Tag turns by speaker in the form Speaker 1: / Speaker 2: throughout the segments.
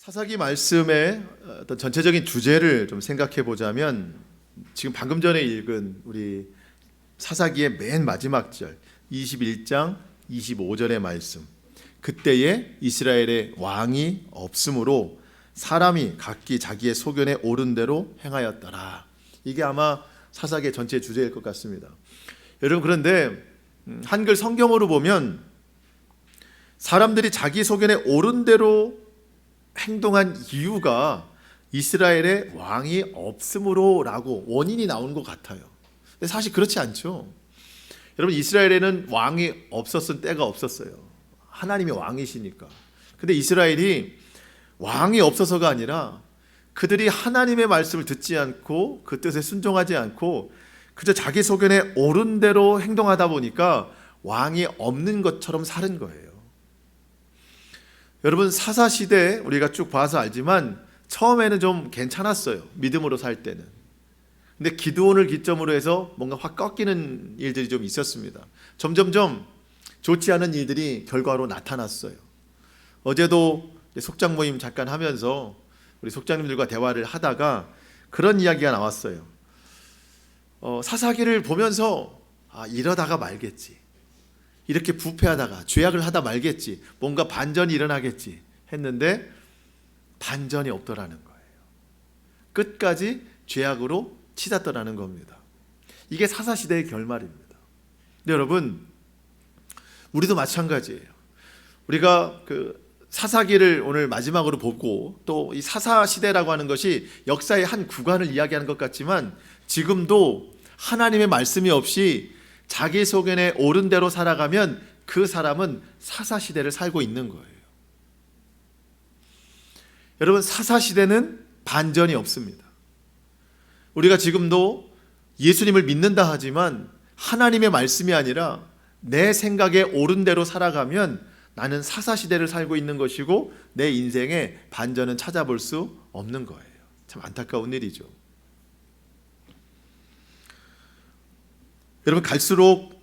Speaker 1: 사사기 말씀의 어떤 전체적인 주제를 좀 생각해 보자면 지금 방금 전에 읽은 우리 사사기의 맨 마지막 절 21장 25절의 말씀, 그때에 이스라엘의 왕이 없으므로 사람이 각기 자기의 소견에 옳은 대로 행하였더라. 이게 아마 사사기의 전체 주제일 것 같습니다. 여러분, 그런데 한글 성경으로 보면 사람들이 자기 소견에 옳은 대로 행동한 이유가 이스라엘의 왕이 없으므로 라고 원인이 나오는 것 같아요. 근데 사실 그렇지 않죠. 여러분, 이스라엘에는 왕이 없었을 때가 없었어요. 하나님이 왕이시니까. 근데 이스라엘이 왕이 없어서가 아니라 그들이 하나님의 말씀을 듣지 않고 그 뜻에 순종하지 않고 그저 자기 소견에 옳은 대로 행동하다 보니까 왕이 없는 것처럼 사는 거예요. 여러분, 사사시대 우리가 쭉 봐서 알지만 처음에는 좀 괜찮았어요. 믿음으로 살 때는. 근데 기드온을 기점으로 해서 뭔가 확 꺾이는 일들이 좀 있었습니다. 점점점 좋지 않은 일들이 결과로 나타났어요. 어제도 속장 모임 잠깐 하면서 우리 속장님들과 대화를 하다가 그런 이야기가 나왔어요. 사사기를 보면서 이러다가 말겠지, 이렇게 부패하다가 죄악을 하다 말겠지, 뭔가 반전이 일어나겠지 했는데 반전이 없더라는 거예요. 끝까지 죄악으로 치닫더라는 겁니다. 이게 사사시대의 결말입니다. 근데 여러분, 우리도 마찬가지예요. 우리가 그 사사기를 오늘 마지막으로 보고 또 이 사사시대라고 하는 것이 역사의 한 구간을 이야기하는 것 같지만 지금도 하나님의 말씀이 없이 자기 소견에 옳은 대로 살아가면 그 사람은 사사시대를 살고 있는 거예요. 여러분, 사사시대는 반전이 없습니다. 우리가 지금도 예수님을 믿는다 하지만 하나님의 말씀이 아니라 내 생각에 옳은 대로 살아가면 나는 사사시대를 살고 있는 것이고 내 인생에 반전은 찾아볼 수 없는 거예요. 참 안타까운 일이죠. 여러분, 갈수록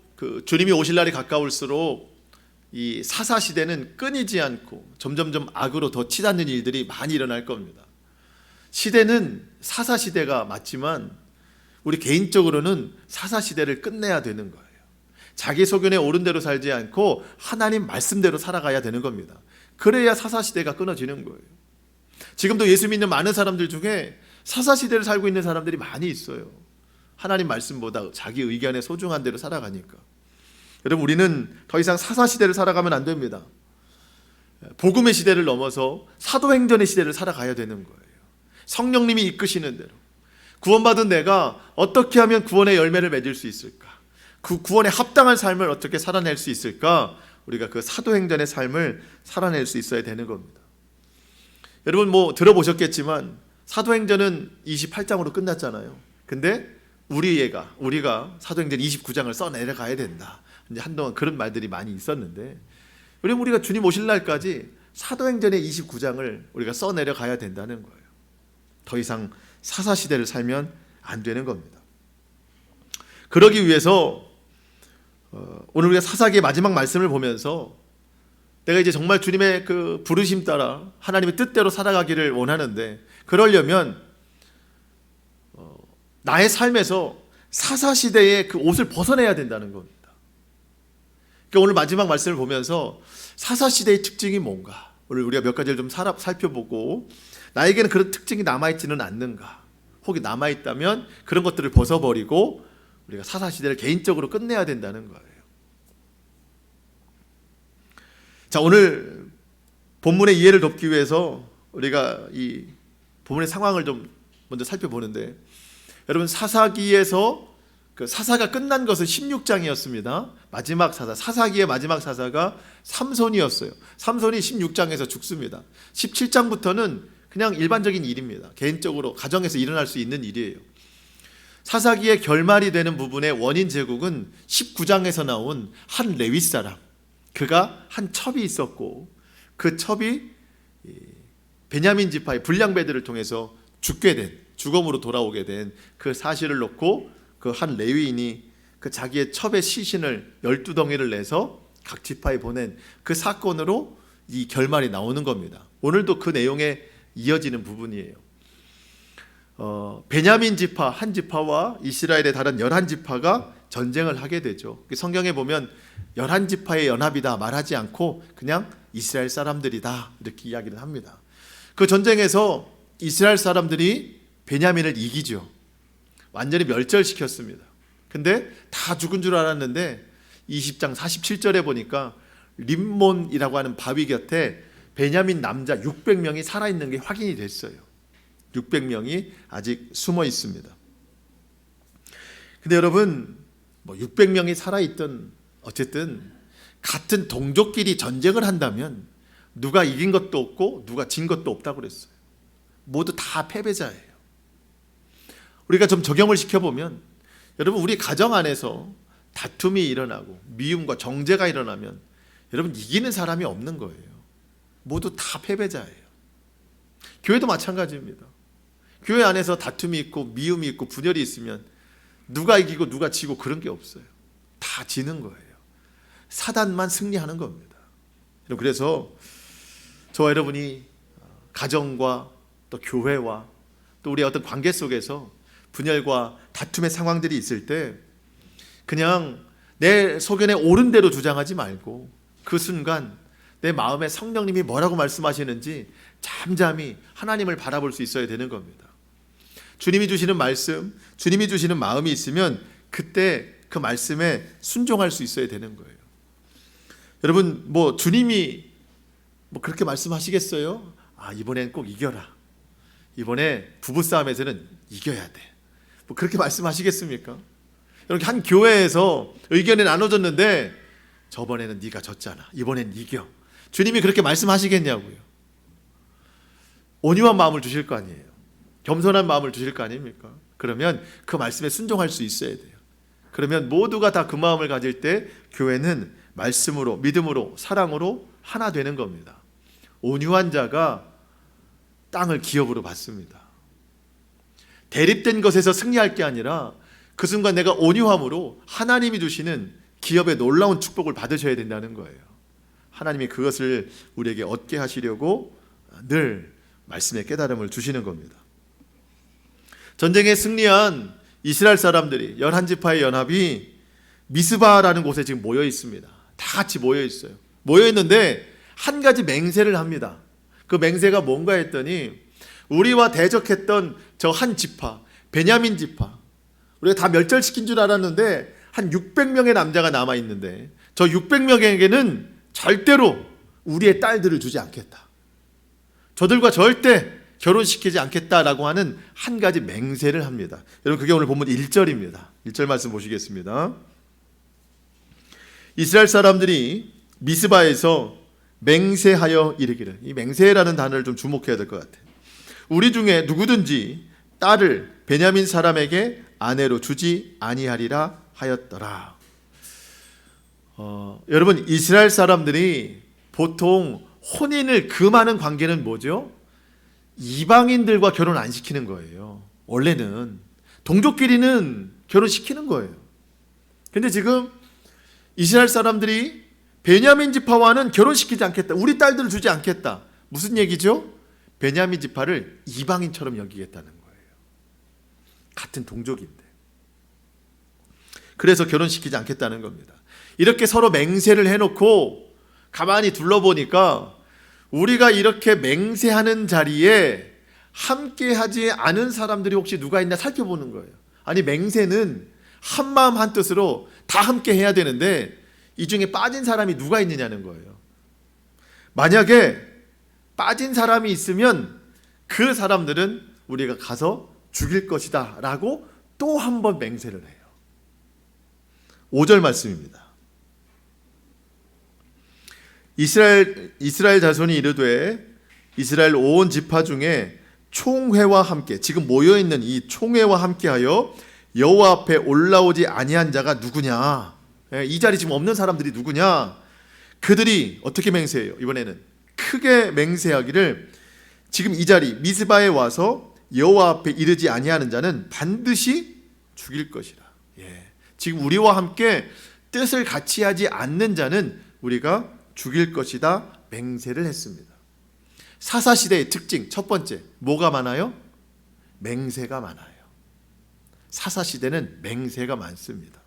Speaker 1: 주님이 오실 날이 가까울수록 이 사사시대는 끊이지 않고 점점점 악으로 더 치닫는 일들이 많이 일어날 겁니다. 시대는 사사시대가 맞지만 우리 개인적으로는 사사시대를 끝내야 되는 거예요. 자기 소견에 옳은 대로 살지 않고 하나님 말씀대로 살아가야 되는 겁니다. 그래야 사사시대가 끊어지는 거예요. 지금도 예수 믿는 많은 사람들 중에 사사시대를 살고 있는 사람들이 많이 있어요. 하나님 말씀보다 자기 의견에 소중한 대로 살아가니까. 여러분, 우리는 더 이상 사사시대를 살아가면 안 됩니다. 복음의 시대를 넘어서 사도행전의 시대를 살아가야 되는 거예요. 성령님이 이끄시는 대로 구원받은 내가 어떻게 하면 구원의 열매를 맺을 수 있을까, 그 구원에 합당한 삶을 어떻게 살아낼 수 있을까, 우리가 그 사도행전의 삶을 살아낼 수 있어야 되는 겁니다. 여러분, 들어보셨겠지만 사도행전은 28장으로 끝났잖아요. 근데 우리가 사도행전 29장을 써내려가야 된다. 이제 한동안 그런 말들이 많이 있었는데, 우리가 주님 오실 날까지 사도행전의 29장을 우리가 써내려가야 된다는 거예요. 더 이상 사사시대를 살면 안 되는 겁니다. 그러기 위해서 오늘 우리가 사사기의 마지막 말씀을 보면서 내가 이제 정말 주님의 그 부르심 따라 하나님의 뜻대로 살아가기를 원하는데, 그러려면 나의 삶에서 사사시대의 그 옷을 벗어내야 된다는 겁니다. 그러니까 오늘 마지막 말씀을 보면서 사사시대의 특징이 뭔가, 오늘 우리가 몇 가지를 좀 살펴보고 나에게는 그런 특징이 남아있지는 않는가, 혹이 남아있다면 그런 것들을 벗어버리고 우리가 사사시대를 개인적으로 끝내야 된다는 거예요. 자, 오늘 본문의 이해를 돕기 위해서 우리가 이 본문의 상황을 좀 먼저 살펴보는데, 여러분, 사사기에서 그 사사가 끝난 것은 16장이었습니다. 마지막 사사기의 마지막 사사가 삼손이었어요. 삼손이 16장에서 죽습니다. 17장부터는 그냥 일반적인 일입니다. 개인적으로 가정에서 일어날 수 있는 일이에요. 사사기의 결말이 되는 부분의 원인 제국은 19장에서 나온 한 레위 사람, 그가 한 첩이 있었고 그 첩이 베냐민 지파의 불량배들을 통해서 죽음으로 돌아오게 된 그 사실을 놓고 그 한 레위인이 그 자기의 첩의 시신을 12덩이를 내서 각 지파에 보낸 그 사건으로 이 결말이 나오는 겁니다. 오늘도 그 내용에 이어지는 부분이에요. 베냐민 지파 한 지파와 이스라엘의 다른 11지파가 전쟁을 하게 되죠. 성경에 보면 11지파의 연합이다 말하지 않고 그냥 이스라엘 사람들이다 이렇게 이야기를 합니다. 그 전쟁에서 이스라엘 사람들이 베냐민을 이기죠. 완전히 멸절시켰습니다. 근데 다 죽은 줄 알았는데 20장 47절에 보니까 림몬이라고 하는 바위 곁에 베냐민 남자 600명이 살아있는 게 확인이 됐어요. 600명이 아직 숨어 있습니다. 근데 여러분 600명이 살아있던 어쨌든 같은 동족끼리 전쟁을 한다면 누가 이긴 것도 없고 누가 진 것도 없다고 그랬어요. 모두 다 패배자예요. 우리가 좀 적용을 시켜보면 여러분 우리 가정 안에서 다툼이 일어나고 미움과 정죄가 일어나면 여러분 이기는 사람이 없는 거예요. 모두 다 패배자예요. 교회도 마찬가지입니다. 교회 안에서 다툼이 있고 미움이 있고 분열이 있으면 누가 이기고 누가 지고 그런 게 없어요. 다 지는 거예요. 사단만 승리하는 겁니다. 그래서 저와 여러분이 가정과 또 교회와 또 우리의 어떤 관계 속에서 분열과 다툼의 상황들이 있을 때 그냥 내 소견에 옳은 대로 주장하지 말고 그 순간 내 마음에 성령님이 뭐라고 말씀하시는지 잠잠히 하나님을 바라볼 수 있어야 되는 겁니다. 주님이 주시는 말씀, 주님이 주시는 마음이 있으면 그때 그 말씀에 순종할 수 있어야 되는 거예요. 여러분 주님이 그렇게 말씀하시겠어요? 이번엔 꼭 이겨라. 이번에 부부싸움에서는 이겨야 돼. 그렇게 말씀하시겠습니까? 이렇게 한 교회에서 의견이 나눠졌는데 저번에는 네가 졌잖아. 이번엔 이겨. 주님이 그렇게 말씀하시겠냐고요. 온유한 마음을 주실 거 아니에요. 겸손한 마음을 주실 거 아닙니까? 그러면 그 말씀에 순종할 수 있어야 돼요. 그러면 모두가 다 그 마음을 가질 때 교회는 말씀으로, 믿음으로, 사랑으로 하나 되는 겁니다. 온유한 자가 땅을 기업으로 받습니다. 대립된 것에서 승리할 게 아니라 그 순간 내가 온유함으로 하나님이 주시는 기업의 놀라운 축복을 받으셔야 된다는 거예요. 하나님이 그것을 우리에게 얻게 하시려고 늘 말씀의 깨달음을 주시는 겁니다. 전쟁에 승리한 이스라엘 사람들이 11지파의 연합이 미스바라는 곳에 지금 모여 있습니다. 다 같이 모여 있어요. 모여 있는데 한 가지 맹세를 합니다. 그 맹세가 뭔가 했더니 우리와 대적했던 저 한 지파, 베냐민 지파, 우리가 다 멸절시킨 줄 알았는데 한 600명의 남자가 남아 있는데 저 600명에게는 절대로 우리의 딸들을 주지 않겠다. 저들과 절대 결혼시키지 않겠다라고 하는 한 가지 맹세를 합니다. 여러분 그게 오늘 본문 1절입니다. 1절 말씀 보시겠습니다. 이스라엘 사람들이 미스바에서 맹세하여 이르기를, 이 맹세라는 단어를 좀 주목해야 될 것 같아요. 우리 중에 누구든지 딸을 베냐민 사람에게 아내로 주지 아니하리라 하였더라. 여러분 이스라엘 사람들이 보통 혼인을 금하는 관계는 뭐죠? 이방인들과 결혼 안 시키는 거예요. 원래는 동족끼리는 결혼시키는 거예요. 근데 지금 이스라엘 사람들이 베냐민 지파와는 결혼시키지 않겠다. 우리 딸들을 주지 않겠다. 무슨 얘기죠? 베냐민 지파를 이방인처럼 여기겠다는 거예요. 같은 동족인데. 그래서 결혼시키지 않겠다는 겁니다. 이렇게 서로 맹세를 해놓고 가만히 둘러보니까 우리가 이렇게 맹세하는 자리에 함께하지 않은 사람들이 혹시 누가 있나 살펴보는 거예요. 아니 맹세는 한마음 한뜻으로 다 함께 해야 되는데 이 중에 빠진 사람이 누가 있느냐는 거예요. 만약에 빠진 사람이 있으면 그 사람들은 우리가 가서 죽일 것이다 라고 또 한 번 맹세를 해요. 5절 말씀입니다. 이스라엘 자손이 이르되 이스라엘 온 지파 중에 총회와 함께, 지금 모여있는 이 총회와 함께하여 여호와 앞에 올라오지 아니한 자가 누구냐? 이 자리 지금 없는 사람들이 누구냐? 그들이 어떻게 맹세해요? 이번에는 크게 맹세하기를 지금 이 자리 미스바에 와서 여호와 앞에 이르지 아니하는 자는 반드시 죽일 것이라. 지금 우리와 함께 뜻을 같이 하지 않는 자는 우리가 죽일 것이다 맹세를 했습니다. 사사시대의 특징 첫 번째, 뭐가 많아요? 맹세가 많아요. 사사시대는 맹세가 많습니다.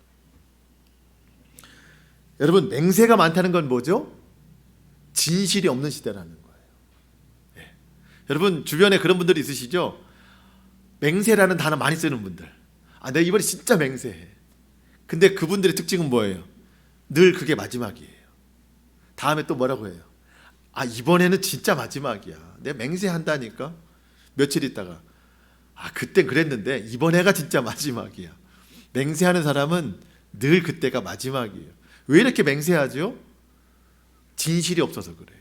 Speaker 1: 여러분, 맹세가 많다는 건 뭐죠? 진실이 없는 시대라는 거예요. 네. 여러분 주변에 그런 분들이 있으시죠? 맹세라는 단어 많이 쓰는 분들. 내가 이번에 진짜 맹세해. 근데 그분들의 특징은 뭐예요? 늘 그게 마지막이에요. 다음에 또 뭐라고 해요? 이번에는 진짜 마지막이야. 내가 맹세한다니까. 며칠 있다가 그땐 그랬는데 이번 해가 진짜 마지막이야. 맹세하는 사람은 늘 그때가 마지막이에요. 왜 이렇게 맹세하죠? 진실이 없어서 그래요.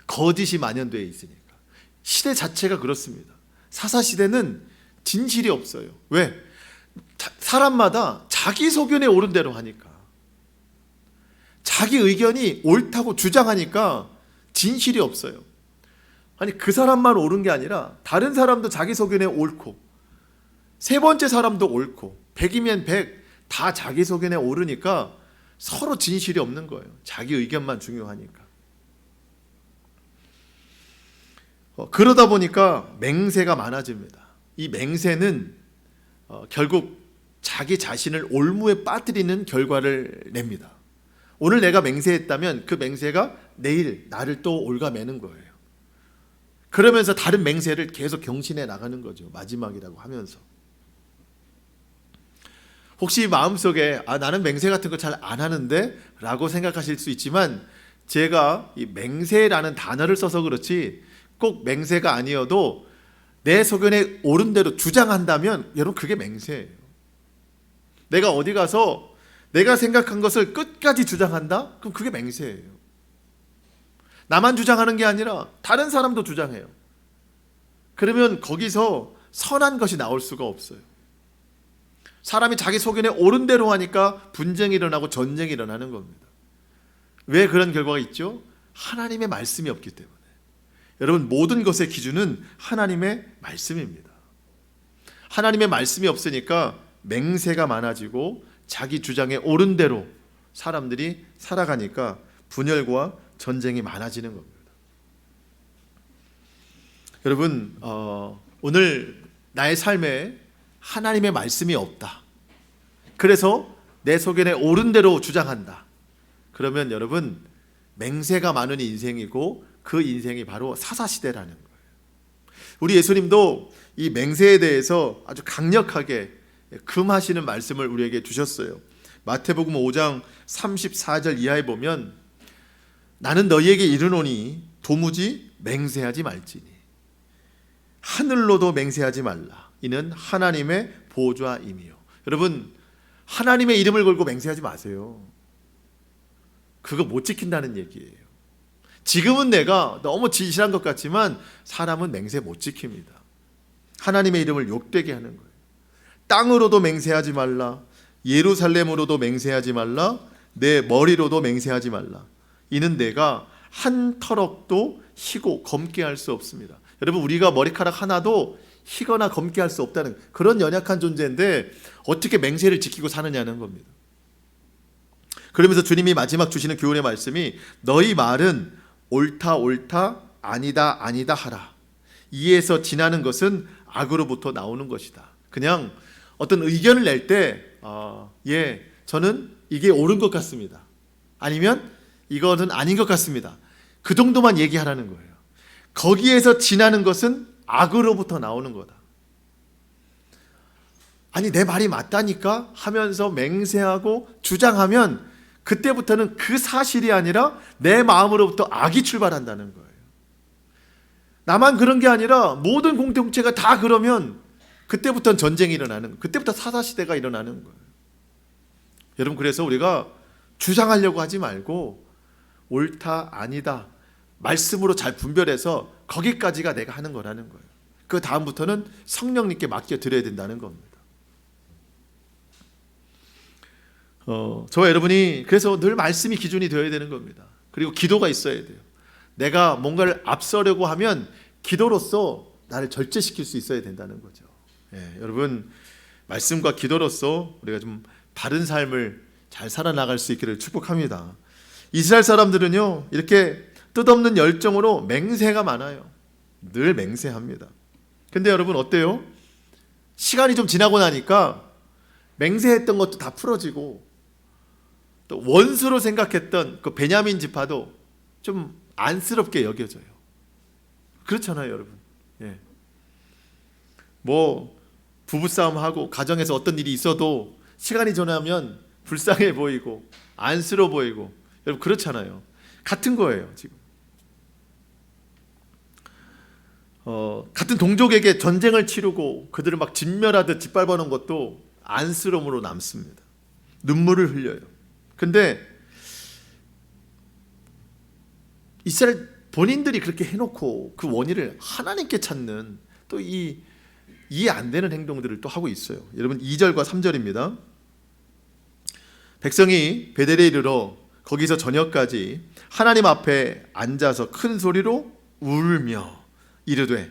Speaker 1: 거짓이 만연되어 있으니까. 시대 자체가 그렇습니다. 사사시대는 진실이 없어요. 왜? 사람마다 자기 소견에 옳은 대로 하니까. 자기 의견이 옳다고 주장하니까 진실이 없어요. 그 사람만 옳은 게 아니라 다른 사람도 자기 소견에 옳고, 세 번째 사람도 옳고, 100이면 100 다 자기 소견에 옳으니까 서로 진실이 없는 거예요. 자기 의견만 중요하니까. 그러다 보니까 맹세가 많아집니다. 이 맹세는 결국 자기 자신을 올무에 빠뜨리는 결과를 냅니다. 오늘 내가 맹세했다면 그 맹세가 내일 나를 또 올가매는 거예요. 그러면서 다른 맹세를 계속 경신해 나가는 거죠. 마지막이라고 하면서. 혹시 마음속에 나는 맹세 같은 거 잘 안 하는데 라고 생각하실 수 있지만, 제가 이 맹세라는 단어를 써서 그렇지 꼭 맹세가 아니어도 내 소견에 옳은 대로 주장한다면 여러분 그게 맹세예요. 내가 어디 가서 내가 생각한 것을 끝까지 주장한다? 그럼 그게 맹세예요. 나만 주장하는 게 아니라 다른 사람도 주장해요. 그러면 거기서 선한 것이 나올 수가 없어요. 사람이 자기 소견에 옳은 대로 하니까 분쟁이 일어나고 전쟁이 일어나는 겁니다. 왜 그런 결과가 있죠? 하나님의 말씀이 없기 때문에. 여러분, 모든 것의 기준은 하나님의 말씀입니다. 하나님의 말씀이 없으니까 맹세가 많아지고 자기 주장에 옳은 대로 사람들이 살아가니까 분열과 전쟁이 많아지는 겁니다. 여러분, 오늘 나의 삶에 하나님의 말씀이 없다. 그래서 내 소견에 옳은 대로 주장한다. 그러면 여러분, 맹세가 많은 인생이고 그 인생이 바로 사사시대라는 거예요. 우리 예수님도 이 맹세에 대해서 아주 강력하게 금하시는 말씀을 우리에게 주셨어요. 마태복음 5장 34절 이하에 보면, 나는 너희에게 이르노니 도무지 맹세하지 말지니 하늘로도 맹세하지 말라. 이는 하나님의 보좌임이요. 여러분, 하나님의 이름을 걸고 맹세하지 마세요. 그거 못 지킨다는 얘기예요. 지금은 내가 너무 진실한 것 같지만 사람은 맹세 못 지킵니다. 하나님의 이름을 욕되게 하는 거예요. 땅으로도 맹세하지 말라. 예루살렘으로도 맹세하지 말라. 내 머리로도 맹세하지 말라. 이는 내가 한 터럭도 희고 검게 할 수 없습니다. 여러분, 우리가 머리카락 하나도 희거나 검게 할 수 없다는 그런 연약한 존재인데 어떻게 맹세를 지키고 사느냐는 겁니다. 그러면서 주님이 마지막 주시는 교훈의 말씀이, 너희 말은 옳다 옳다 아니다 아니다 하라. 이에서 지나는 것은 악으로부터 나오는 것이다. 그냥 어떤 의견을 낼 때 저는 이게 옳은 것 같습니다. 아니면 이거는 아닌 것 같습니다. 그 정도만 얘기하라는 거예요. 거기에서 지나는 것은 악으로부터 나오는 거다. 아니, 내 말이 맞다니까 하면서 맹세하고 주장하면 그때부터는 그 사실이 아니라 내 마음으로부터 악이 출발한다는 거예요. 나만 그런 게 아니라 모든 공동체가 다 그러면 그때부터는 전쟁이 일어나는 거예요. 그때부터 사사시대가 일어나는 거예요. 여러분, 그래서 우리가 주장하려고 하지 말고 옳다 아니다 말씀으로 잘 분별해서 거기까지가 내가 하는 거라는 거예요. 그 다음부터는 성령님께 맡겨드려야 된다는 겁니다. 저와 여러분이 그래서 늘 말씀이 기준이 되어야 되는 겁니다. 그리고 기도가 있어야 돼요. 내가 뭔가를 앞서려고 하면 기도로서 나를 절제시킬 수 있어야 된다는 거죠. 여러분, 말씀과 기도로서 우리가 좀 바른 삶을 잘 살아나갈 수 있기를 축복합니다. 이스라엘 사람들은요, 이렇게 뜻없는 열정으로 맹세가 많아요. 늘 맹세합니다. 근데 여러분 어때요? 시간이 좀 지나고 나니까 맹세했던 것도 다 풀어지고, 또 원수로 생각했던 그 베냐민 지파도 좀 안쓰럽게 여겨져요. 그렇잖아요, 여러분. 예. 뭐 부부싸움하고 가정에서 어떤 일이 있어도 시간이 지나면 불쌍해 보이고 안쓰러워 보이고, 여러분 그렇잖아요. 같은 거예요, 지금. 같은 동족에게 전쟁을 치르고 그들을 막 진멸하듯 짓밟아 놓은 것도 안쓰러움으로 남습니다. 눈물을 흘려요. 근데 이스라엘 본인들이 그렇게 해놓고 그 원인을 하나님께 찾는, 또 이 이해 안 되는 행동들을 또 하고 있어요. 여러분 2절과 3절입니다. 백성이 베델에 이르러 거기서 저녁까지 하나님 앞에 앉아서 큰 소리로 울며 이르되,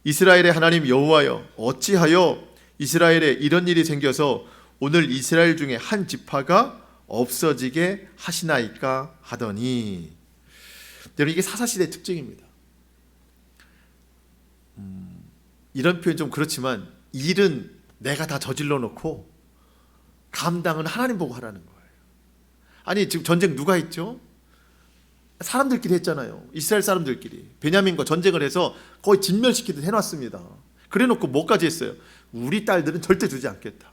Speaker 1: 이스라엘의 하나님 여호와여, 어찌하여 이스라엘에 이런 일이 생겨서 오늘 이스라엘 중에 한 지파가 없어지게 하시나이까 하더니. 여러분 이게 사사시대의 특징입니다. 이런 표현 좀 그렇지만 일은 내가 다 저질러 놓고 감당은 하나님 보고 하라는 거예요. 아니 지금 전쟁 누가 했죠? 사람들끼리 했잖아요. 이스라엘 사람들끼리 베냐민과 전쟁을 해서 거의 진멸시키듯 해놨습니다. 그래놓고 뭐까지 했어요? 우리 딸들은 절대 두지 않겠다.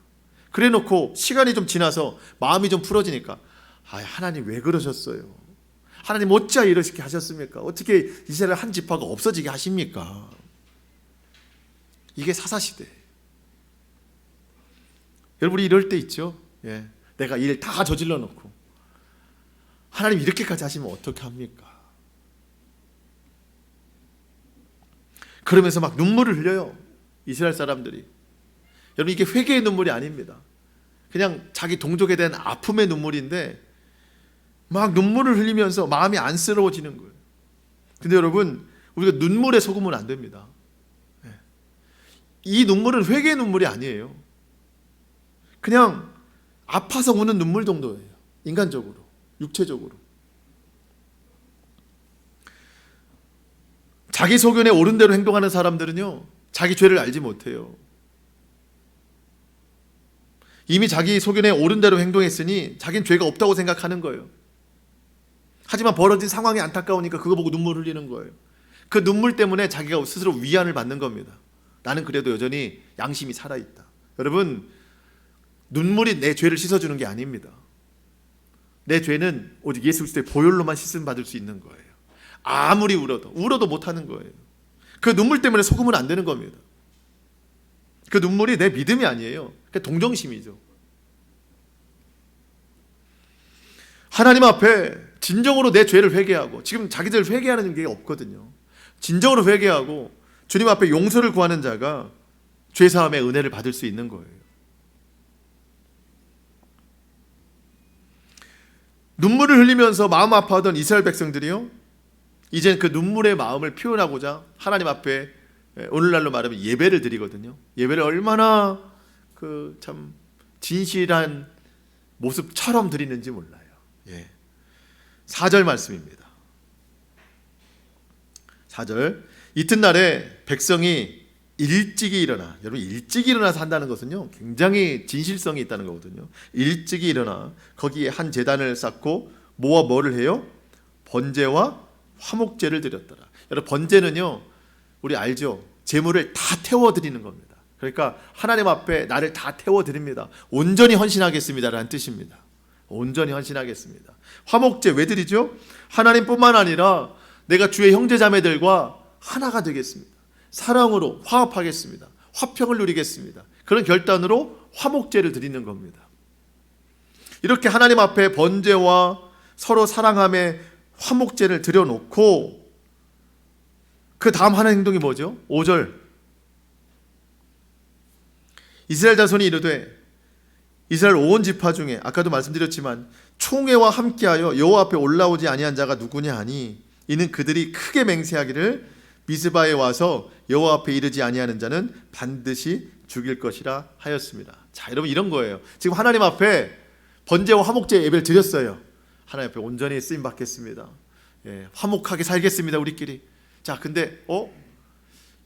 Speaker 1: 그래놓고 시간이 좀 지나서 마음이 좀 풀어지니까, 하나님 왜 그러셨어요? 하나님 어찌하여 이렇게 하셨습니까? 어떻게 이스라엘 한 지파가 없어지게 하십니까? 이게 사사시대. 여러분 우리 이럴 때 있죠. 예. 내가 일 다 저질러 놓고 하나님 이렇게까지 하시면 어떻게 합니까? 그러면서 막 눈물을 흘려요, 이스라엘 사람들이. 여러분 이게 회개의 눈물이 아닙니다. 그냥 자기 동족에 대한 아픔의 눈물인데 막 눈물을 흘리면서 마음이 안쓰러워지는 거예요. 근데 여러분 우리가 눈물에 속으면 안 됩니다. 이 눈물은 회개의 눈물이 아니에요. 그냥 아파서 우는 눈물 정도예요. 인간적으로, 육체적으로. 자기 소견에 옳은 대로 행동하는 사람들은요, 자기 죄를 알지 못해요. 이미 자기 소견에 옳은 대로 행동했으니 자기는 죄가 없다고 생각하는 거예요. 하지만 벌어진 상황이 안타까우니까 그거 보고 눈물 흘리는 거예요. 그 눈물 때문에 자기가 스스로 위안을 받는 겁니다. 나는 그래도 여전히 양심이 살아있다. 여러분 눈물이 내 죄를 씻어주는 게 아닙니다. 내 죄는 오직 예수 그리스도의 보혈로만 씻음 받을 수 있는 거예요. 아무리 울어도 못하는 거예요. 그 눈물 때문에 속으면 안 되는 겁니다. 그 눈물이 내 믿음이 아니에요. 그냥 동정심이죠. 하나님 앞에 진정으로 내 죄를 회개하고, 지금 자기들 회개하는 게 없거든요. 진정으로 회개하고 주님 앞에 용서를 구하는 자가 죄사함의 은혜를 받을 수 있는 거예요. 눈물을 흘리면서 마음 아파하던 이스라엘 백성들이요, 이젠 그 눈물의 마음을 표현하고자 하나님 앞에 오늘날로 말하면 예배를 드리거든요. 예배를 얼마나 그 참 진실한 모습처럼 드리는지 몰라요. 4절 말씀입니다. 4절. 이튿날에 백성이 일찍이 일어나, 여러분 일찍이 일어나서 한다는 것은요 굉장히 진실성이 있다는 거거든요. 일찍이 일어나 거기에 한 제단을 쌓고 모아 뭐를 해요? 번제와 화목제를 드렸더라. 여러분 번제는요 우리 알죠? 제물을 다 태워드리는 겁니다. 그러니까 하나님 앞에 나를 다 태워드립니다. 온전히 헌신하겠습니다 라는 뜻입니다. 온전히 헌신하겠습니다. 화목제 왜 드리죠? 하나님뿐만 아니라 내가 주의 형제자매들과 하나가 되겠습니다. 사랑으로 화합하겠습니다. 화평을 누리겠습니다. 그런 결단으로 화목제를 드리는 겁니다. 이렇게 하나님 앞에 번제와 서로 사랑함의 화목제를 드려놓고 그 다음 하는 행동이 뭐죠? 5절. 이스라엘 자손이 이르되, 이스라엘 온 지파 중에 아까도 말씀드렸지만 총회와 함께하여 여호와 앞에 올라오지 아니한 자가 누구냐 하니, 이는 그들이 크게 맹세하기를 미스바에 와서 여호와 앞에 이르지 아니하는 자는 반드시 죽일 것이라 하였습니다. 자, 여러분 이런 거예요. 지금 하나님 앞에 번제와 화목제 예배를 드렸어요. 하나님 앞에 온전히 쓰임 받겠습니다. 예, 화목하게 살겠습니다, 우리끼리. 자, 근데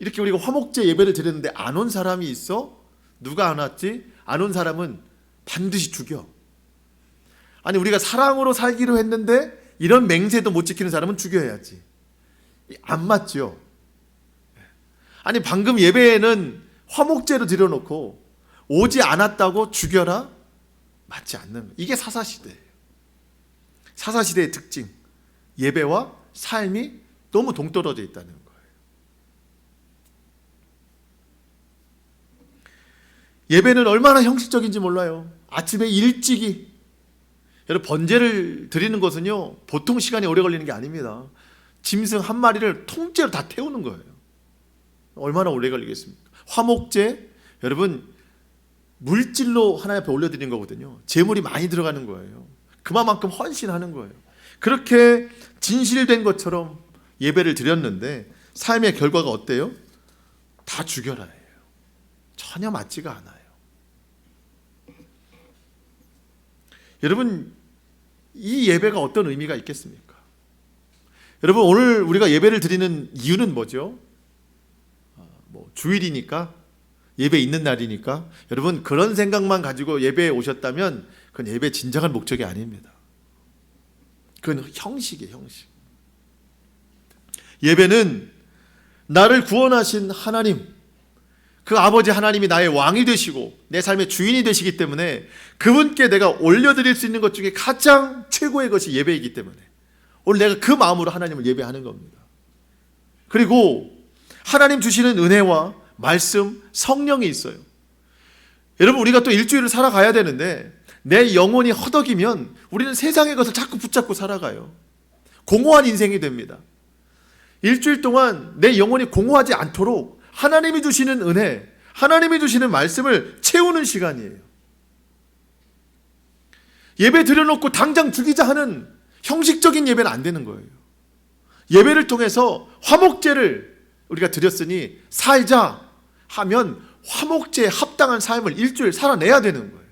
Speaker 1: 이렇게 우리가 화목제 예배를 드렸는데 안 온 사람이 있어? 누가 안 왔지? 안 온 사람은 반드시 죽여. 아니, 우리가 사랑으로 살기로 했는데 이런 맹세도 못 지키는 사람은 죽여야지. 안 맞죠? 아니, 방금 예배에는 화목제로 드려놓고 오지 않았다고 죽여라? 맞지 않는 거예요. 이게 사사시대예요. 사사시대의 특징, 예배와 삶이 너무 동떨어져 있다는 거예요. 예배는 얼마나 형식적인지 몰라요. 아침에 일찍이, 여러분, 번제를 드리는 것은요 보통 시간이 오래 걸리는 게 아닙니다. 짐승 한 마리를 통째로 다 태우는 거예요. 얼마나 오래 걸리겠습니까? 화목제, 여러분, 물질로 하나님 앞에 올려드리는 거거든요. 재물이 많이 들어가는 거예요. 그만큼 헌신하는 거예요. 그렇게 진실된 것처럼 예배를 드렸는데 삶의 결과가 어때요? 다 죽여라예요. 전혀 맞지가 않아요. 여러분, 이 예배가 어떤 의미가 있겠습니까? 여러분, 오늘 우리가 예배를 드리는 이유는 뭐죠? 주일이니까, 예배 있는 날이니까. 여러분, 그런 생각만 가지고 예배에 오셨다면 그건 예배의 진정한 목적이 아닙니다. 그건 형식이에요, 형식. 예배는 나를 구원하신 하나님, 그 아버지 하나님이 나의 왕이 되시고 내 삶의 주인이 되시기 때문에 그분께 내가 올려드릴 수 있는 것 중에 가장 최고의 것이 예배이기 때문에 오늘 내가 그 마음으로 하나님을 예배하는 겁니다. 그리고 하나님 주시는 은혜와 말씀, 성령이 있어요. 여러분, 우리가 또 일주일을 살아가야 되는데 내 영혼이 허덕이면 우리는 세상의 것을 자꾸 붙잡고 살아가요. 공허한 인생이 됩니다. 일주일 동안 내 영혼이 공허하지 않도록 하나님이 주시는 은혜, 하나님이 주시는 말씀을 채우는 시간이에요. 예배 드려놓고 당장 죽이자 하는 형식적인 예배는 안 되는 거예요. 예배를 통해서 화목제를 우리가 드렸으니 살자 하면 화목제에 합당한 삶을 일주일 살아내야 되는 거예요.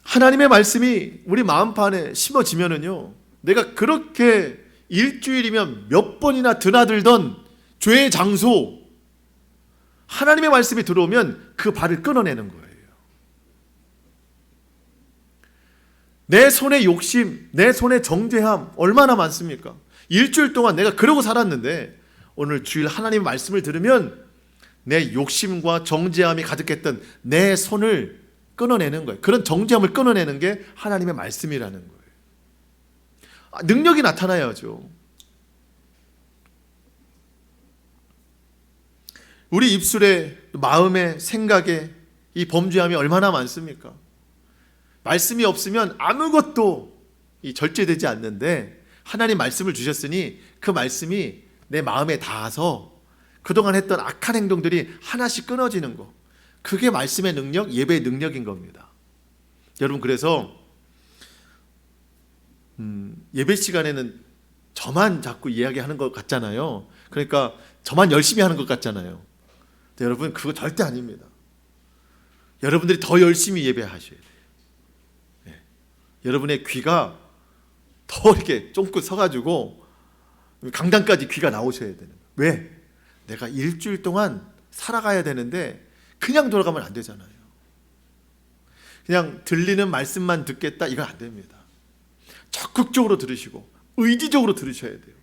Speaker 1: 하나님의 말씀이 우리 마음판에 심어지면은요, 내가 그렇게 일주일이면 몇 번이나 드나들던 죄의 장소, 하나님의 말씀이 들어오면 그 발을 끊어내는 거예요. 내 손의 욕심, 내 손의 정죄함 얼마나 많습니까? 일주일 동안 내가 그러고 살았는데 오늘 주일 하나님의 말씀을 들으면 내 욕심과 정죄함이 가득했던 내 손을 끊어내는 거예요. 그런 정죄함을 끊어내는 게 하나님의 말씀이라는 거예요. 능력이 나타나야죠. 우리 입술에, 마음에, 생각에 이 범죄함이 얼마나 많습니까? 말씀이 없으면 아무것도 절제되지 않는데 하나님 말씀을 주셨으니 그 말씀이 내 마음에 닿아서 그동안 했던 악한 행동들이 하나씩 끊어지는 거, 그게 말씀의 능력, 예배의 능력인 겁니다. 여러분, 그래서 예배 시간에는 저만 자꾸 이야기하는 것 같잖아요. 그러니까 저만 열심히 하는 것 같잖아요. 근데 여러분, 그거 절대 아닙니다. 여러분들이 더 열심히 예배하셔야 돼요. 네. 여러분의 귀가 더 이렇게 쫑긋 서가지고 강당까지 귀가 나오셔야 되는 거예요. 왜? 내가 일주일 동안 살아가야 되는데 그냥 돌아가면 안 되잖아요. 그냥 들리는 말씀만 듣겠다, 이건 안 됩니다. 적극적으로 들으시고 의지적으로 들으셔야 돼요.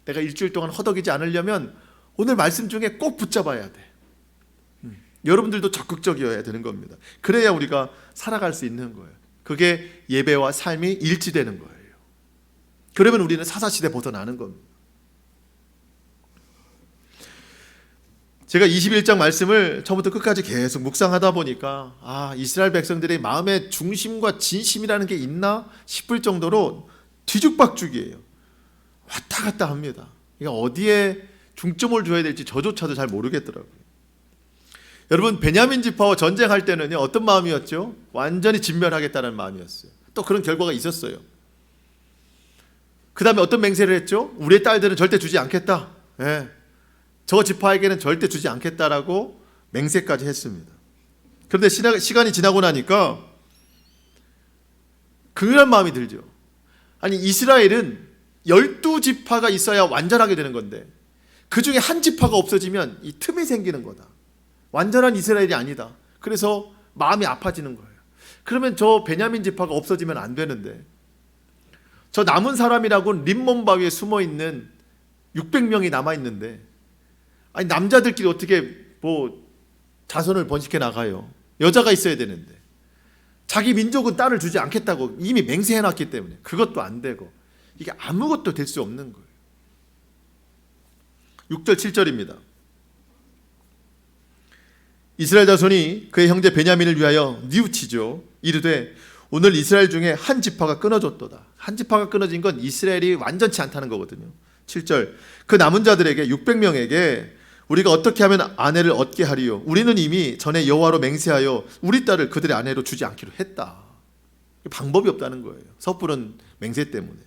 Speaker 1: 내가 일주일 동안 허덕이지 않으려면 오늘 말씀 중에 꼭 붙잡아야 돼. 여러분들도 적극적이어야 되는 겁니다. 그래야 우리가 살아갈 수 있는 거예요. 그게 예배와 삶이 일치되는 거예요. 그러면 우리는 사사시대 벗어나는 겁니다. 제가 21장 말씀을 처음부터 끝까지 계속 묵상하다 보니까 이스라엘 백성들의 마음의 중심과 진심이라는 게 있나 싶을 정도로 뒤죽박죽이에요. 왔다 갔다 합니다. 그러니까 어디에 중점을 줘야 될지 저조차도 잘 모르겠더라고요. 여러분, 베냐민 지파와 전쟁할 때는요, 어떤 마음이었죠? 완전히 진멸하겠다는 마음이었어요. 또 그런 결과가 있었어요. 그 다음에 어떤 맹세를 했죠? 우리의 딸들은 절대 주지 않겠다. 저 지파에게는 절대 주지 않겠다라고 맹세까지 했습니다. 그런데 시간이 지나고 나니까 긍휼한 마음이 들죠. 아니, 이스라엘은 12지파가 있어야 완전하게 되는 건데 그 중에 한 지파가 없어지면 이 틈이 생기는 거다. 완전한 이스라엘이 아니다. 그래서 마음이 아파지는 거예요. 그러면 저 베냐민 지파가 없어지면 안 되는데, 저 남은 사람이라고는 림몬 바위에 숨어 있는 600명이 남아 있는데, 아니 남자들끼리 어떻게 뭐 자손을 번식해 나가요? 여자가 있어야 되는데 자기 민족은 딸을 주지 않겠다고 이미 맹세해 놨기 때문에 그것도 안 되고, 이게 아무것도 될 수 없는 거예요. 6절 7절입니다. 이스라엘 자손이 그의 형제 베냐민을 위하여 뉘우치죠. 이르되 오늘 이스라엘 중에 한 지파가 끊어졌도다. 한 지파가 끊어진 건 이스라엘이 완전치 않다는 거거든요. 7절 그 남은 자들에게 600명에게 우리가 어떻게 하면 아내를 얻게 하리요? 우리는 이미 전에 여호와로 맹세하여 우리 딸을 그들의 아내로 주지 않기로 했다. 방법이 없다는 거예요. 섣부른 맹세 때문에.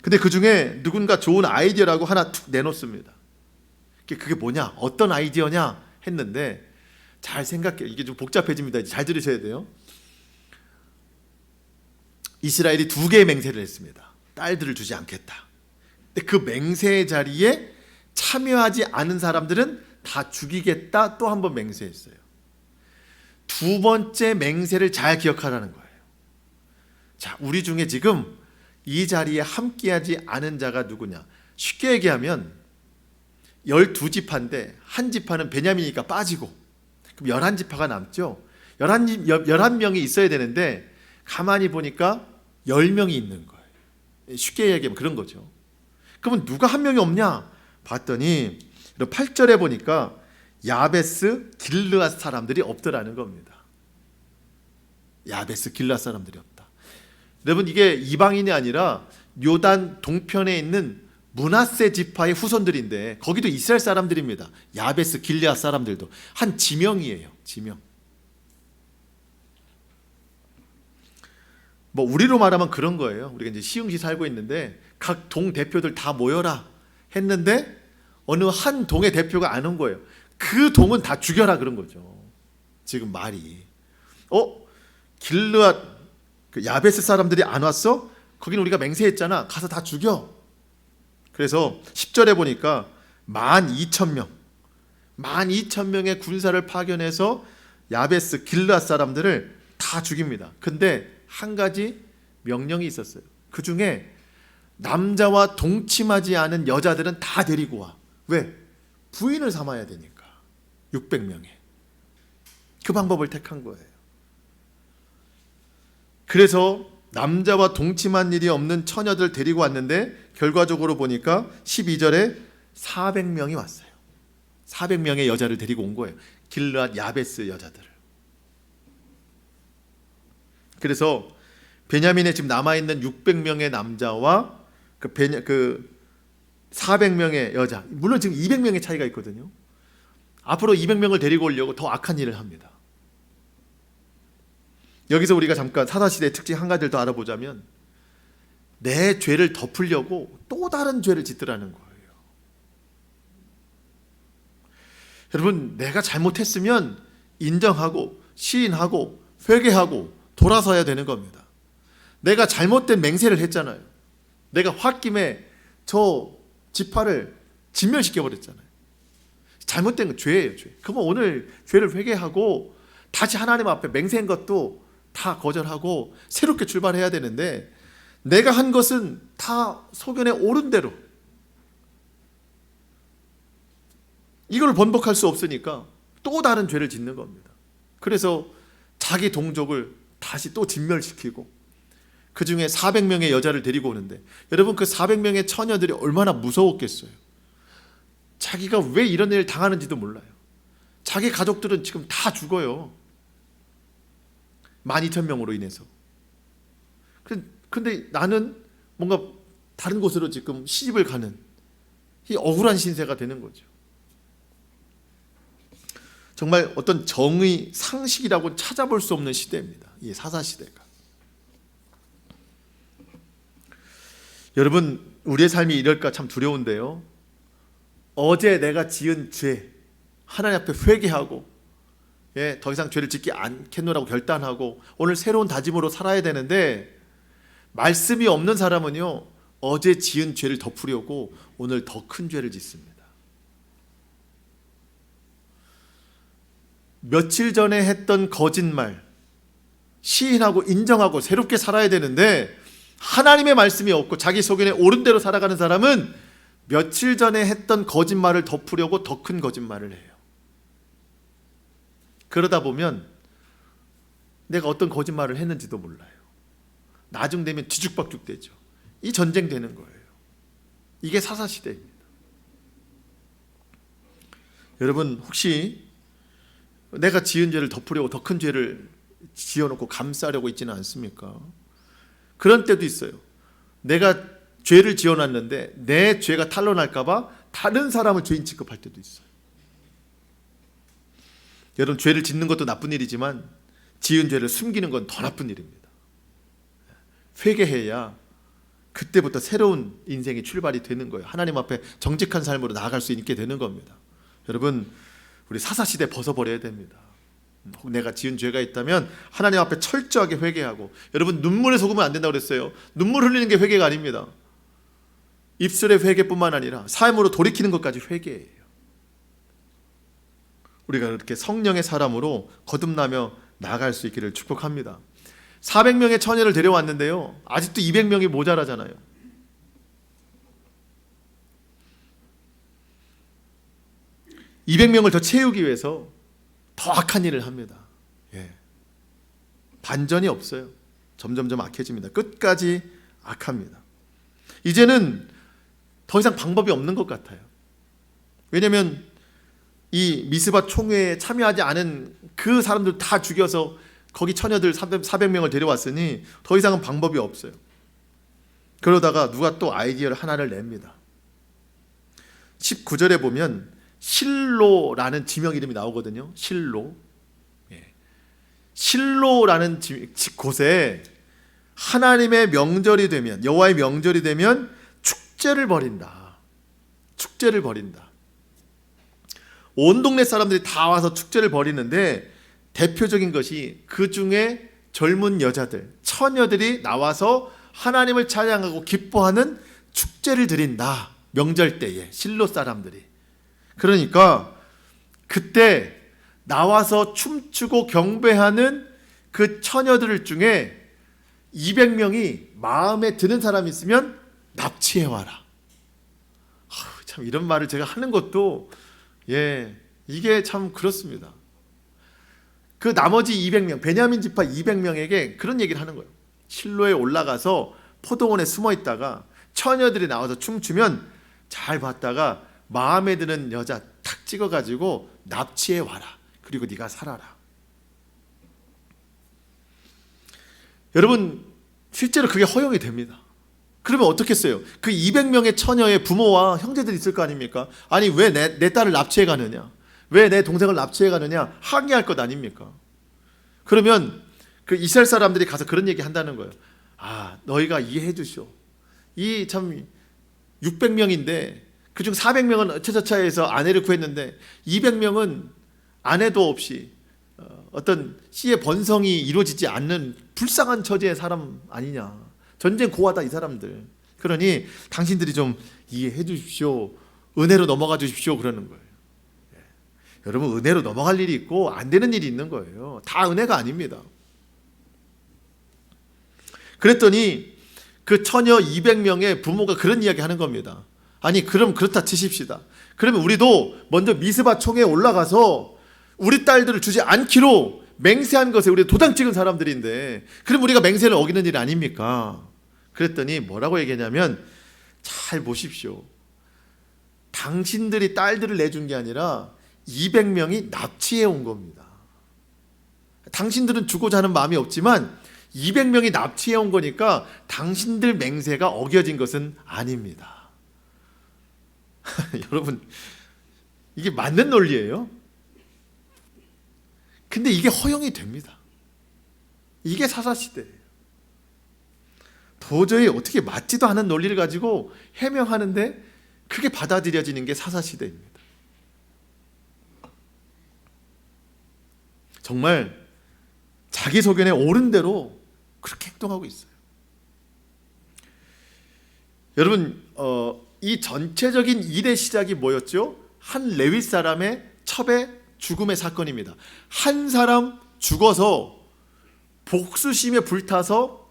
Speaker 1: 근데 그 중에 누군가 좋은 아이디어라고 하나 툭 내놓습니다. 그게 뭐냐? 어떤 아이디어냐? 했는데 잘 생각해요. 이게 좀 복잡해집니다. 잘 들으셔야 돼요. 이스라엘이 2개의 맹세를 했습니다. 딸들을 주지 않겠다. 근데 그 맹세의 자리에 참여하지 않은 사람들은 다 죽이겠다 또 한 번 맹세했어요. 2번째 맹세를 잘 기억하라는 거예요. 자, 우리 중에 지금 이 자리에 함께하지 않은 자가 누구냐? 쉽게 얘기하면 12지파인데 한 지파는 베냐민이니까 빠지고, 그럼 11지파가 남죠. 11명이 있어야 되는데 가만히 보니까 10명이 있는 거예요. 쉽게 얘기하면 그런 거죠. 그러면 누가 한 명이 없냐? 봤더니 8절에 보니까 야베스 길르앗 사람들이 없더라는 겁니다. 야베스 길르앗 사람들이 없다. 여러분, 이게 이방인이 아니라 요단 동편에 있는 므낫세 지파의 후손들인데 거기도 이스라엘 사람들입니다. 야베스 길르앗 사람들도 한 지명이에요. 지명. 뭐 우리로 말하면 그런 거예요. 우리가 이제 시흥시 살고 있는데 각 동 대표들 다 모여라 했는데 어느 한 동의 대표가 안 온 거예요. 그 동은 다 죽여라 그런 거죠. 지금 말이. 길르앗 그 야베스 사람들이 안 왔어? 거기는 우리가 맹세했잖아. 가서 다 죽여. 그래서 10절에 보니까 12,000명 12,000명의 군사를 파견해서 야베스 길르앗 사람들을 다 죽입니다. 근데 한 가지 명령이 있었어요. 그 중에 남자와 동침하지 않은 여자들은 다 데리고 와. 왜? 부인을 삼아야 되니까. 600명에. 그 방법을 택한 거예요. 그래서 남자와 동침한 일이 없는 처녀들 데리고 왔는데 결과적으로 보니까 12절에 400명이 왔어요. 400명의 여자를 데리고 온 거예요. 길르앗 야베스 여자들을. 그래서 베냐민에 지금 남아있는 600명의 남자와 그 400명의 여자, 물론 지금 200명의 차이가 있거든요. 앞으로 200명을 데리고 오려고 더 악한 일을 합니다. 여기서 우리가 잠깐 사사시대의 특징 한 가지를 더 알아보자면 내 죄를 덮으려고 또 다른 죄를 짓더라는 거예요. 여러분, 내가 잘못했으면 인정하고 시인하고 회개하고 돌아서야 되는 겁니다. 내가 잘못된 맹세를 했잖아요. 내가 홧김에 저 지파를 진멸시켜버렸잖아요. 잘못된 건 죄예요, 죄. 그러면 오늘 죄를 회개하고 다시 하나님 앞에 맹세한 것도 다 거절하고 새롭게 출발해야 되는데 내가 한 것은 다 소견에 옳은 대로 이걸 번복할 수 없으니까 또 다른 죄를 짓는 겁니다. 그래서 자기 동족을 다시 또 진멸시키고 그 중에 400명의 여자를 데리고 오는데 여러분, 그 400명의 처녀들이 얼마나 무서웠겠어요. 자기가 왜 이런 일을 당하는지도 몰라요. 자기 가족들은 지금 다 죽어요. 12,000명으로 인해서. 근데 나는 뭔가 다른 곳으로 지금 시집을 가는 이 억울한 신세가 되는 거죠. 정말 어떤 정의 상식이라고 찾아볼 수 없는 시대입니다. 이 사사시대가. 여러분, 우리의 삶이 이럴까 참 두려운데요. 어제 내가 지은 죄 하나님 앞에 회개하고 더 이상 죄를 짓지 않겠노라고 결단하고 오늘 새로운 다짐으로 살아야 되는데, 말씀이 없는 사람은요, 어제 지은 죄를 덮으려고 오늘 더 큰 죄를 짓습니다. 며칠 전에 했던 거짓말 시인하고 인정하고 새롭게 살아야 되는데, 하나님의 말씀이 없고 자기 소견에 옳은 대로 살아가는 사람은 며칠 전에 했던 거짓말을 덮으려고 더 큰 거짓말을 해요. 그러다 보면 내가 어떤 거짓말을 했는지도 몰라요. 나중 되면 뒤죽박죽 되죠. 이 전쟁 되는 거예요. 이게 사사시대입니다. 여러분, 혹시 내가 지은 죄를 덮으려고 더 큰 죄를 지어놓고 감싸려고 있지는 않습니까? 그런 때도 있어요. 내가 죄를 지어놨는데 내 죄가 탄로날까 봐 다른 사람을 죄인 취급할 때도 있어요. 여러분, 죄를 짓는 것도 나쁜 일이지만 지은 죄를 숨기는 건 더 나쁜 일입니다. 회개해야 그때부터 새로운 인생이 출발이 되는 거예요. 하나님 앞에 정직한 삶으로 나아갈 수 있게 되는 겁니다. 여러분, 우리 사사시대 벗어버려야 됩니다. 혹 내가 지은 죄가 있다면 하나님 앞에 철저하게 회개하고, 여러분, 눈물에 속으면 안 된다고 그랬어요. 눈물 흘리는 게 회개가 아닙니다. 입술의 회개뿐만 아니라 삶으로 돌이키는 것까지 회개예요. 우리가 그렇게 성령의 사람으로 거듭나며 나아갈 수 있기를 축복합니다. 400명의 처녀를 데려왔는데요, 아직도 200명이 모자라잖아요. (200명을) 더 채우기 위해서 더 악한 일을 합니다. 반전이 없어요. 점점점 악해집니다. 끝까지 악합니다. 이제는 더 이상 방법이 없는 것 같아요. 왜냐하면 이 미스바 총회에 참여하지 않은 그 사람들 다 죽여서 거기 처녀들 400명을 데려왔으니 더 이상은 방법이 없어요. 그러다가 누가 또 아이디어를 하나를 냅니다. 19절에 보면 실로라는 지명 이름이 나오거든요. 실로. 실로라는 곳에 하나님의 명절이 되면, 여호와의 명절이 되면 축제를 벌인다. 축제를 벌인다. 온 동네 사람들이 다 와서 축제를 벌이는데, 대표적인 것이 그 중에 젊은 여자들, 처녀들이 나와서 하나님을 찬양하고 기뻐하는 축제를 드린다. 명절 때에 실로 사람들이. 그러니까 그때 나와서 춤추고 경배하는 그 처녀들 중에 200명이 마음에 드는 사람이 있으면 납치해와라. 참, 이런 말을 제가 하는 것도 이게 참 그렇습니다. 그 나머지 200명, 베냐민 지파 200명에게 그런 얘기를 하는 거예요. 실로에 올라가서 포도원에 숨어 있다가 처녀들이 나와서 춤추면 잘 봤다가 마음에 드는 여자 탁 찍어가지고 납치해 와라. 그리고 네가 살아라. 여러분, 실제로 그게 허용이 됩니다. 그러면 어떻겠어요? 그 200명의 처녀의 부모와 형제들이 있을 거 아닙니까? 아니, 왜 내 딸을 납치해 가느냐? 왜 내 동생을 납치해 가느냐? 항의할 것 아닙니까? 그러면 그 이스라엘 사람들이 가서 그런 얘기 한다는 거예요. 너희가 이해해 주시오. 이 참 600명인데 그중 400명은 어쩌저쩌해서 아내를 구했는데 200명은 아내도 없이 어떤 씨의 번성이 이루어지지 않는 불쌍한 처지의 사람 아니냐. 전쟁 고하다 이 사람들. 그러니 당신들이 좀 이해해 주십시오. 은혜로 넘어가 주십시오. 그러는 거예요. 여러분, 은혜로 넘어갈 일이 있고 안 되는 일이 있는 거예요. 다 은혜가 아닙니다. 그랬더니 그 처녀 200명의 부모가 그런 이야기 하는 겁니다. 아니, 그럼 그렇다 치십시다. 그러면 우리도 먼저 미스바 총회에 올라가서 우리 딸들을 주지 않기로 맹세한 것에 우리 도장 찍은 사람들인데, 그럼 우리가 맹세를 어기는 일 아닙니까? 그랬더니 뭐라고 얘기하냐면, 잘 보십시오. 당신들이 딸들을 내준 게 아니라 200명이 납치해 온 겁니다. 당신들은 주고자 하는 마음이 없지만 200명이 납치해 온 거니까 당신들 맹세가 어겨진 것은 아닙니다. 여러분, 이게 맞는 논리예요? 근데 이게 허용이 됩니다. 이게 사사시대예요. 도저히 어떻게 맞지도 않은 논리를 가지고 해명하는데 그게 받아들여지는 게 사사시대입니다. 정말 자기 소견에 옳은 대로 그렇게 행동하고 있어요. 여러분, 이 전체적인 일의 시작이 뭐였죠? 한 레위 사람의 첩의 죽음의 사건입니다. 한 사람 죽어서 복수심에 불타서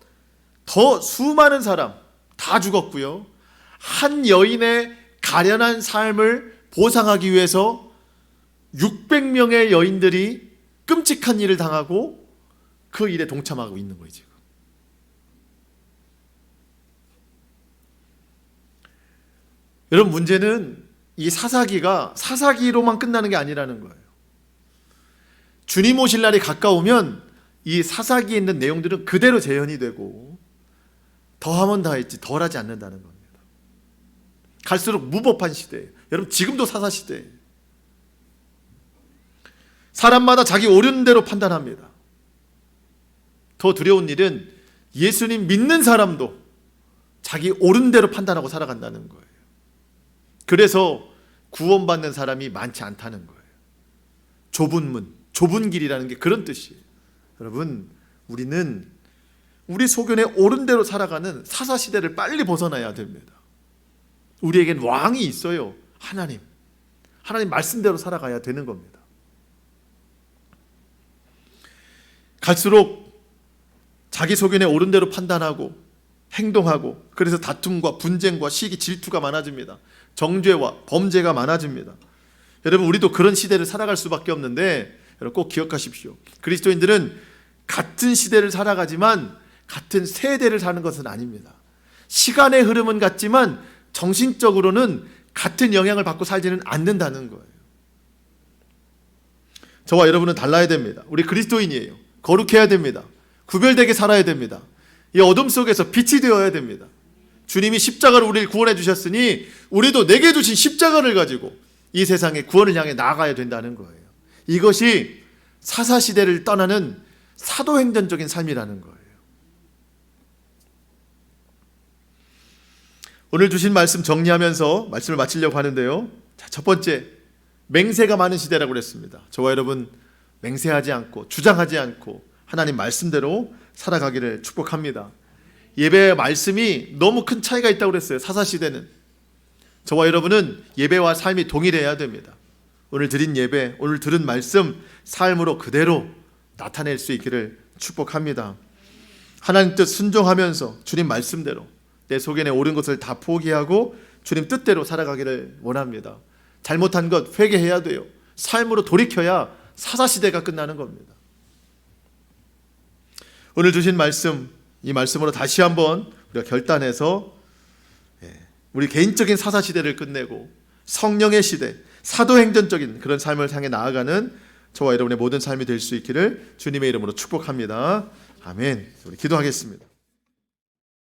Speaker 1: 더 수많은 사람 다 죽었고요. 한 여인의 가련한 삶을 보상하기 위해서 600명의 여인들이 끔찍한 일을 당하고 그 일에 동참하고 있는 거예요, 지금. 여러분, 문제는 이 사사기가 사사기로만 끝나는 게 아니라는 거예요. 주님 오실 날이 가까우면 이 사사기에 있는 내용들은 그대로 재현이 되고 더하면 다했지 덜하지 않는다는 겁니다. 갈수록 무법한 시대예요. 여러분, 지금도 사사시대예요. 사람마다 자기 옳은 대로 판단합니다. 더 두려운 일은 예수님 믿는 사람도 자기 옳은 대로 판단하고 살아간다는 거예요. 그래서 구원받는 사람이 많지 않다는 거예요. 좁은 문, 좁은 길이라는 게 그런 뜻이에요. 여러분, 우리는 우리 소견에 옳은 대로 살아가는 사사시대를 빨리 벗어나야 됩니다. 우리에겐 왕이 있어요. 하나님 말씀대로 살아가야 되는 겁니다. 갈수록 자기 소견에 옳은 대로 판단하고 행동하고, 그래서 다툼과 분쟁과 시기, 질투가 많아집니다. 정죄와 범죄가 많아집니다. 여러분, 우리도 그런 시대를 살아갈 수밖에 없는데, 여러분 꼭 기억하십시오. 그리스도인들은 같은 시대를 살아가지만 같은 세대를 사는 것은 아닙니다. 시간의 흐름은 같지만 정신적으로는 같은 영향을 받고 살지는 않는다는 거예요. 저와 여러분은 달라야 됩니다. 우리 그리스도인이에요. 거룩해야 됩니다. 구별되게 살아야 됩니다. 이 어둠 속에서 빛이 되어야 됩니다. 주님이 십자가로 우리를 구원해 주셨으니 우리도 내게 주신 십자가를 가지고 이 세상의 구원을 향해 나아가야 된다는 거예요. 이것이 사사시대를 떠나는 사도행전적인 삶이라는 거예요. 오늘 주신 말씀 정리하면서 말씀을 마치려고 하는데요. 자, 첫 번째, 맹세가 많은 시대라고 그랬습니다. 저와 여러분, 맹세하지 않고 주장하지 않고 하나님 말씀대로 살아가기를 축복합니다. 예배의 말씀이 너무 큰 차이가 있다고 그랬어요. 사사시대는. 저와 여러분은 예배와 삶이 동일해야 됩니다. 오늘 드린 예배, 오늘 들은 말씀 삶으로 그대로 나타낼 수 있기를 축복합니다. 하나님 뜻 순종하면서 주님 말씀대로 내 소견에 옳은 것을 다 포기하고 주님 뜻대로 살아가기를 원합니다. 잘못한 것 회개해야 돼요. 삶으로 돌이켜야 사사시대가 끝나는 겁니다. 오늘 주신 말씀, 이 말씀으로 다시 한번 우리가 결단해서 우리 개인적인 사사시대를 끝내고 성령의 시대, 사도행전적인 그런 삶을 향해 나아가는 저와 여러분의 모든 삶이 될 수 있기를 주님의 이름으로 축복합니다. 아멘. 우리 기도하겠습니다.